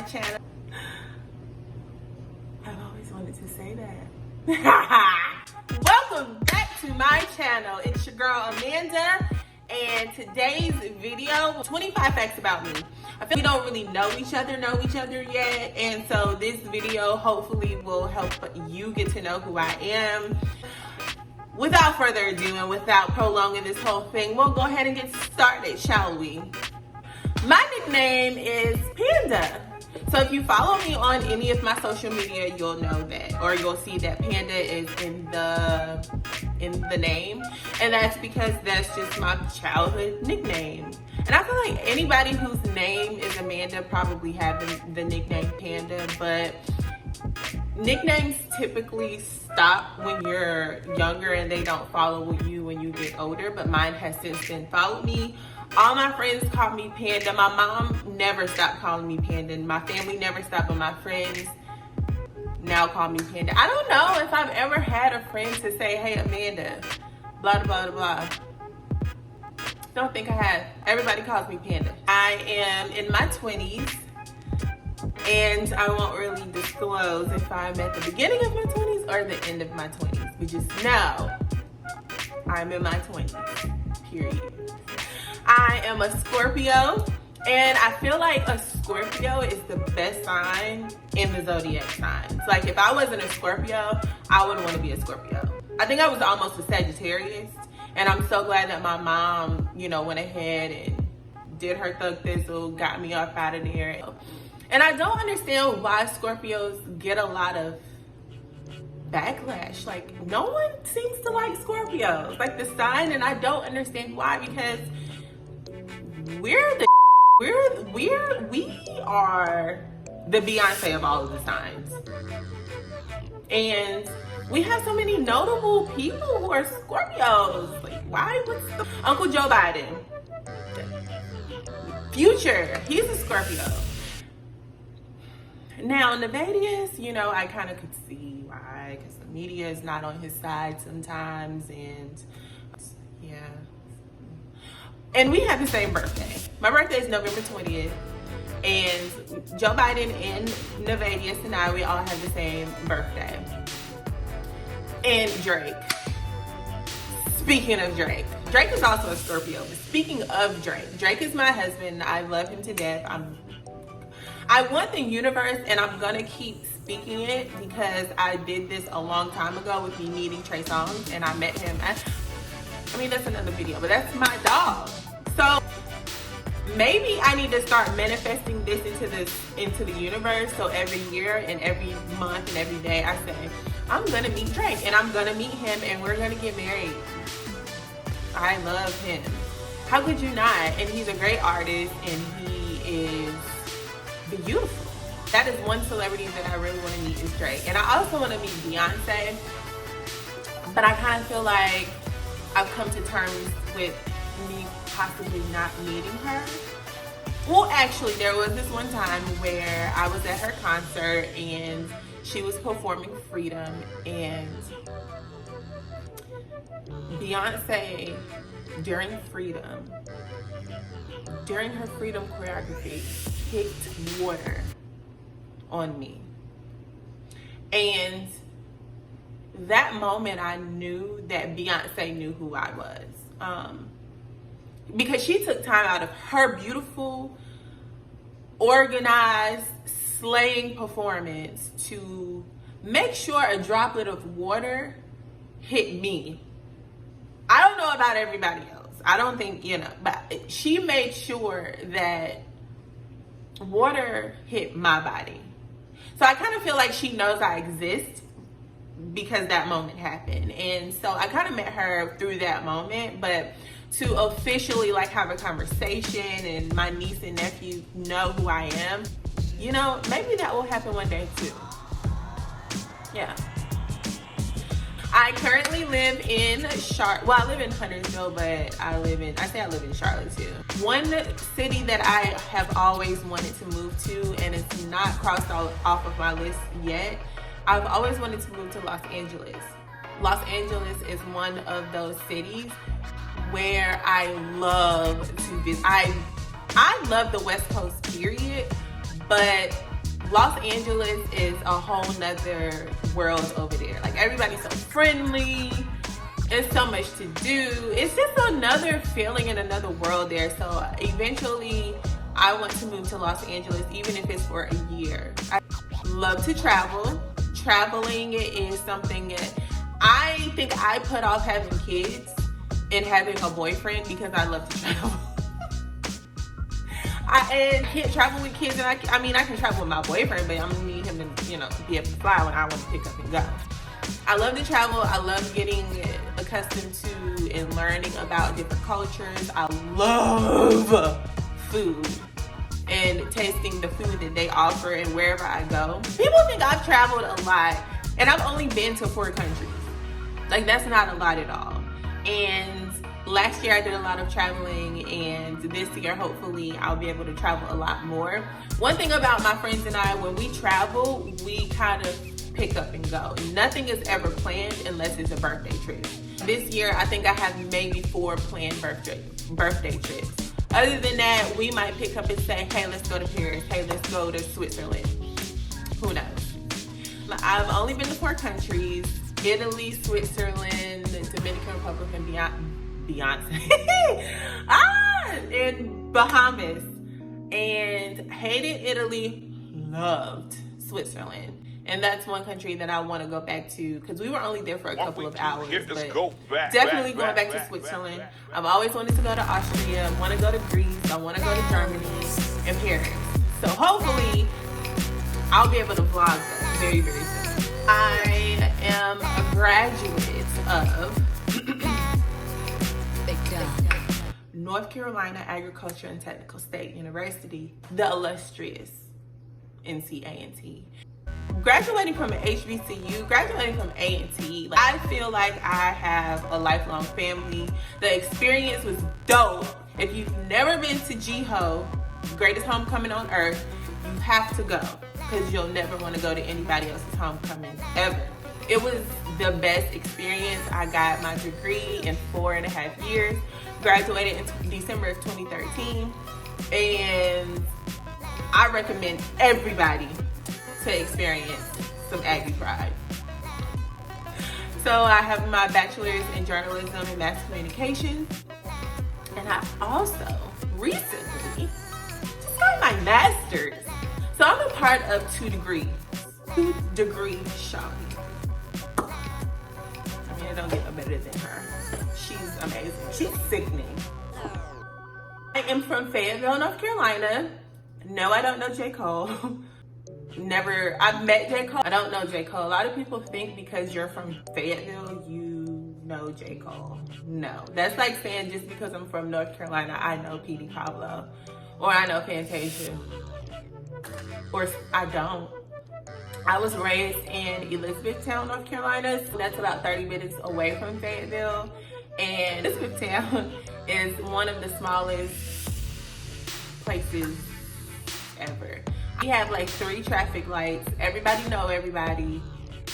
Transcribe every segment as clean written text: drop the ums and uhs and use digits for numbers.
my channel. I've always wanted to say that. Welcome back to my channel. It's your girl Amanda, and today's video, 25 facts about me. I feel we don't really know each other yet, and so this video hopefully will help you get to know who I am. Without further ado and without prolonging this whole thing, we'll go ahead and get started, shall we? My nickname is Panda. So if you follow me on any of my social media, you'll know that, or you'll see that Panda is in the name, and that's because that's just my childhood nickname. And I feel like anybody whose name is Amanda probably have the nickname Panda, but nicknames typically stop when you're younger and they don't follow you when you get older, but mine has since then followed me. All my friends call me Panda. My mom never stopped calling me Panda. My family never stopped, but my friends now call me Panda. I don't know if I've ever had a friend to say, hey, Amanda, blah, blah, blah, blah. Don't think I have. Everybody calls me Panda. I am in my 20s, and I won't really disclose if I'm at the beginning of my 20s or the end of my 20s. But just know I'm in my 20s, period. I am a Scorpio, and I feel like a Scorpio is the best sign in the zodiac signs. Like, if I wasn't a Scorpio, I wouldn't want to be a Scorpio. I think I was almost a Sagittarius, and I'm so glad that my mom, went ahead and did her thug thistle, got me up out of there. And I don't understand why Scorpios get a lot of backlash. Like, no one seems to like Scorpios, like the sign, and I don't understand why, because we are the Beyonce of all of the signs. And we have so many notable people who are Scorpios. Like, why? Uncle Joe Biden. Future, he's a Scorpio. Now, Nevadius, I kind of could see why, because the media is not on his side sometimes, and yeah. And we have the same birthday. My birthday is November 20th, and Joe Biden and Nevadius and I, we all have the same birthday. And Drake. Speaking of Drake is also a Scorpio, but speaking of Drake is my husband. I love him to death. I want the universe, and I'm gonna keep speaking it, because I did this a long time ago with me meeting Trey Songz, and I met him I mean, that's another video, but that's my dog. So maybe I need to start manifesting this into the universe. So every year and every month and every day I say, I'm gonna meet Drake, and I'm gonna meet him, and we're gonna get married. I love him. How could you not? And he's a great artist, and he is beautiful. That is one celebrity that I really want to meet, is Drake. And I also want to meet Beyonce, but I kind of feel like I've come to terms with me possibly not meeting her. Well, actually, there was this one time where I was at her concert and she was performing Freedom, and Beyonce, during her Freedom choreography, picked water on me. And that moment I knew that Beyonce knew who I was. Because she took time out of her beautiful, organized, slaying performance to make sure a droplet of water hit me. I don't know about everybody else. I don't think, but she made sure that water hit my body. So I kind of feel like she knows I exist because that moment happened. And so I kind of met her through that moment, but to officially have a conversation and my niece and nephew know who I am, maybe that will happen one day too. Yeah. I currently live in Charlotte. Well, I live in Huntersville, but I live in Charlotte too. One city that I have always wanted to move to, and it's not crossed off of my list yet, I've always wanted to move to Los Angeles. Los Angeles is one of those cities where I love to visit. I love the West Coast, period, but Los Angeles is a whole nother world over there. Like, everybody's so friendly. It's so much to do. It's just another feeling in another world there. So eventually I want to move to Los Angeles, even if it's for a year. I love to travel. Traveling is something that I think I put off having kids and having a boyfriend because I love to travel. I can't travel with kids, and I mean, I can travel with my boyfriend, but I'm gonna need him to, you know, be able to fly when I want to pick up and go. I love to travel. I love getting accustomed to and learning about different cultures. I love food and tasting the food that they offer and wherever I go. People think I've traveled a lot, and I've only been to 4 countries. Like, that's not a lot at all. And last year I did a lot of traveling, and this year hopefully I'll be able to travel a lot more. One thing about my friends and I, when we travel, we kind of pick up and go. Nothing is ever planned unless it's a birthday trip. This year I think I have maybe 4 planned birthday trips. Other than that, we might pick up and say, hey, let's go to Paris. Hey, let's go to Switzerland. Who knows? I've only been to 4 countries: Italy, Switzerland, the Dominican Republic, and Beyonce. And Bahamas. And hated Italy, loved Switzerland. And that's one country that I want to go back to, because we were only there for a couple of hours. But definitely going back to Switzerland. I've always wanted to go to Austria. I want to go to Greece. I want to go to Germany and Paris. So hopefully I'll be able to vlog those very, very soon. I am a graduate of North Carolina Agriculture and Technical State University, the illustrious NCA&T. Graduating from an HBCU, graduating from A&T, like, I feel like I have a lifelong family. The experience was dope. If you've never been to GHO, greatest homecoming on earth, you have to go, because you'll never want to go to anybody else's homecoming ever. It was the best experience. I got my degree in 4.5 years, graduated in December of 2013, and I recommend everybody to experience some Aggie pride. So I have my bachelor's in journalism and mass communication, and I also recently just got my master's. So I'm a part of 2 degrees, 2 degree shawty. I mean, it don't get no better than her. She's amazing. She's sickening. I am from Fayetteville, North Carolina. No, I don't know J. Cole. Never, I've met J. Cole. I don't know J. Cole. A lot of people think because you're from Fayetteville, you know J. Cole. No, that's like saying just because I'm from North Carolina, I know P.D. Pablo, or I know Fantasia, or I don't. I was raised in Elizabethtown, North Carolina. So that's about 30 minutes away from Fayetteville. And Elizabethtown is one of the smallest places ever. We have like 3 traffic lights. Everybody know everybody.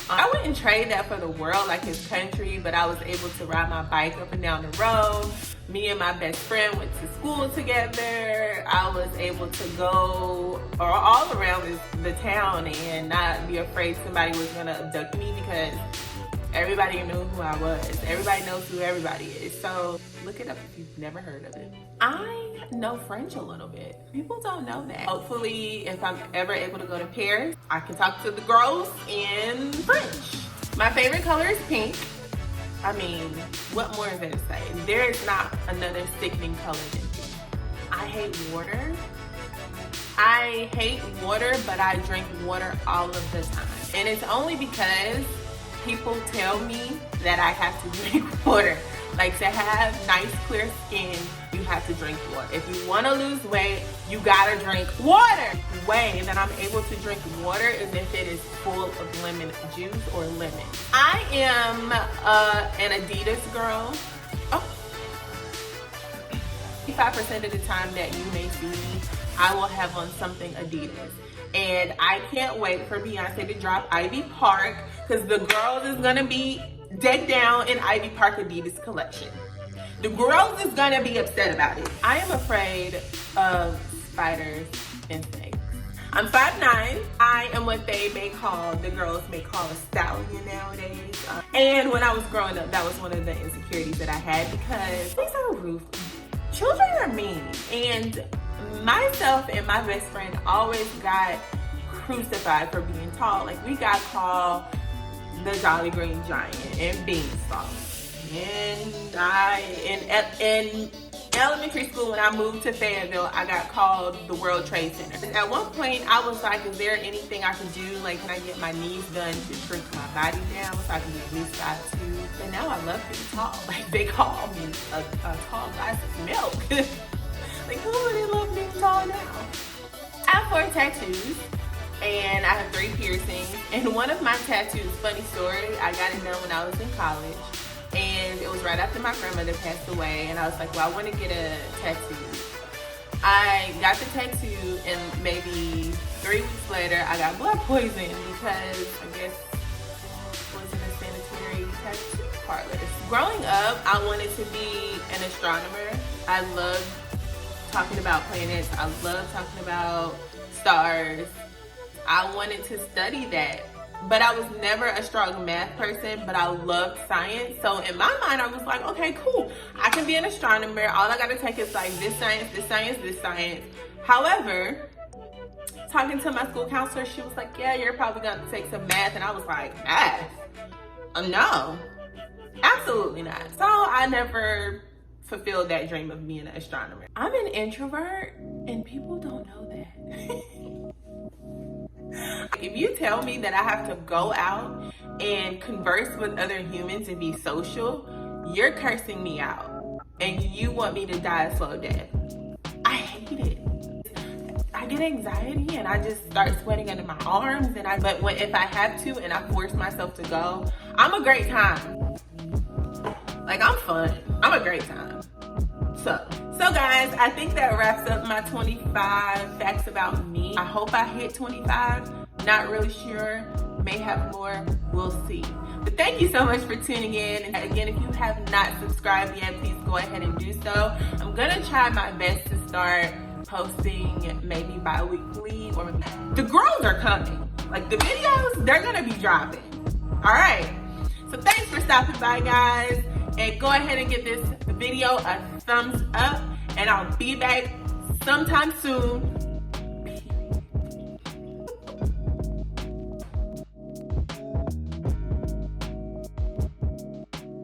I wouldn't trade that for the world, like his country, but I was able to ride my bike up and down the road. Me and my best friend went to school together. I was able to go all around the town and not be afraid somebody was gonna abduct me, because everybody knew who I was. Everybody knows who everybody is. So look it up if you've never heard of it. I know French a little bit. People don't know that. Hopefully, if I'm ever able to go to Paris, I can talk to the girls in French. My favorite color is pink. I mean, what more is there to say? There is not another sickening color than pink. I hate water. I hate water, but I drink water all of the time. And it's only because people tell me that I have to drink water. Like, to have nice, clear skin, you have to drink water. If you want to lose weight, you gotta drink water. The way that I'm able to drink water is if it is full of lemon juice or lemon. I am an Adidas girl. 55% of the time that you may see me, I will have on something Adidas. And I can't wait for Beyonce to drop Ivy Park, because the girls is gonna be decked down in Ivy Park Adidas collection. The girls is gonna be upset about it. I am afraid of spiders and snakes. I'm 5'9". I am what the girls may call a stallion nowadays. And when I was growing up, that was one of the insecurities that I had because these are ruthless. Children are mean. And myself and my best friend always got crucified for being tall. Like, we got called the Jolly Green Giant and Beanstalk. And in elementary school, when I moved to Fayetteville, I got called the World Trade Center. At one point, I was like, is there anything I can do? Like, can I get my knees done to shrink my body down so I can get at least 5'2"? And now I love being tall. Like, they call me a tall glass of milk. Like, who would love being tall now? I have 4 tattoos. And I have 3 piercings. And one of my tattoos, funny story, I got it done when I was in college. And it was right after my grandmother passed away. And I was like, well, I want to get a tattoo. I got the tattoo, and maybe 3 weeks later, I got blood poisoning because I guess it wasn't a sanitary tattoo parlor. Growing up, I wanted to be an astronomer. I loved talking about planets. I loved talking about stars. I wanted to study that, but I was never a strong math person, but I loved science. So in my mind, I was like, okay, cool. I can be an astronomer. All I got to take is like this science, this science, this science. However, talking to my school counselor, she was like, yeah, you're probably going to take some math. And I was like, math? No, absolutely not. So I never fulfilled that dream of being an astronomer. I'm an introvert, and people don't know that. If you tell me that I have to go out and converse with other humans and be social, you're cursing me out. And you want me to die a slow death. I hate it. I get anxiety and I just start sweating under my arms. But if I have to and I force myself to go, I'm a great time. Like, I'm fun. I'm a great time. So guys, I think that wraps up my 25 facts about me. I hope I hit 25. Not really sure. May have more. We'll see. But thank you so much for tuning in. And again, if you have not subscribed yet, please go ahead and do so. I'm gonna try my best to start posting maybe bi-weekly, or the girls are coming. Like, the videos, they're gonna be dropping. All right. So thanks for stopping by, guys. And go ahead and give this video a thumbs up. And I'll be back sometime soon